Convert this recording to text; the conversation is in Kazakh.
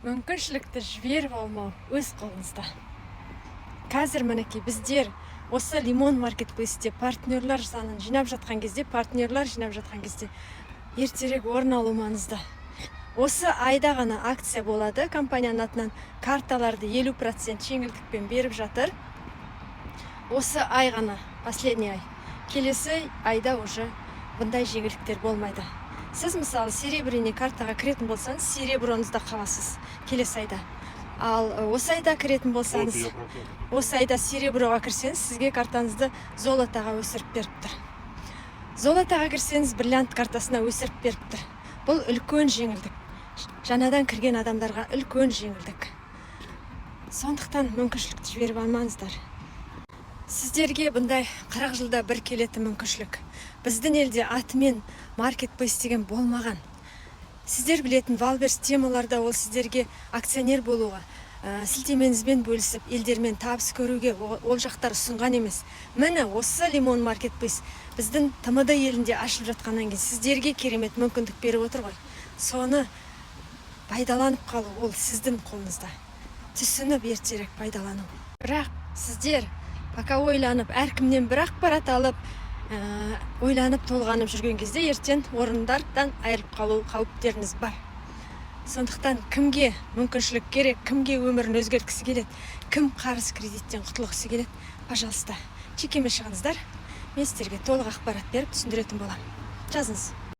Мүмкіншілікті жіберіп алмау өз қолыңызда. Қазір мінекей біздер осы Лимон маркетплейсте партнерлар санын жинап жатқан кезде, ертерек орын алу маңызды. Осы айда ғана акция болады, компанияның атынан карталарды 50% жеңілдікпен беріп жатыр. Осы ай ғана, последний ай. Келесі айда уже бұндай жеңілдіктер болмайды. Сіз мысалы серебряный картаға кіретін болсаңыз, сереброңызда қаласыз келесі айда. Ал осы айда кіретін болсаңыз, осы айда сереброға кірсеңіз, сізге картаңызды золотаға өсіріп беріп тұр. Золотаға кірсеңіз, бриллиант картасына өсіріп беріп тұр. Бұл үлкен жеңілдік. Жаңадан кірген адамдарға үлкен жеңілдік. Сондықтан мүмкіншілікті жіберіп алмаңыздар. Сіздерге бұндай 40 жылда бір келетін мүмкіншілік. Біздің елде атымен маркетплейс деген болмаған. Сіздер білетін Валберс темаларда ол сіздерге акционер болуға, сілтеменізбен бөлісіп, елдермен табыс көруге ол жақтар ұсынған емес. Міне осы Лимон маркетплейс біздің ТМД елінде ашылып жатқаннан кейін сіздерге керемет мүмкіндік беріп отыр ғой. Соны пайдаланып қалу ол сіздің қолыңызда. Түсініп ертерек пайдалану. Бірақ сіздер пока ойланып, әркімнен бір ақпарат алып, ойланып толғанып жүрген кезде ертең орындардан айырылып қалу қауіптеріңіз бар. Сондықтан кімге мүмкіншілік керек, кімге өмірін өзгерткісі келеді, кім қарыз кредиттен құтылғысы келеді, пожалуйста, чекеме шығыңыздар. Мен сіздерге толық ақпарат беріп түсіндіретін боламын. Жазыңыз.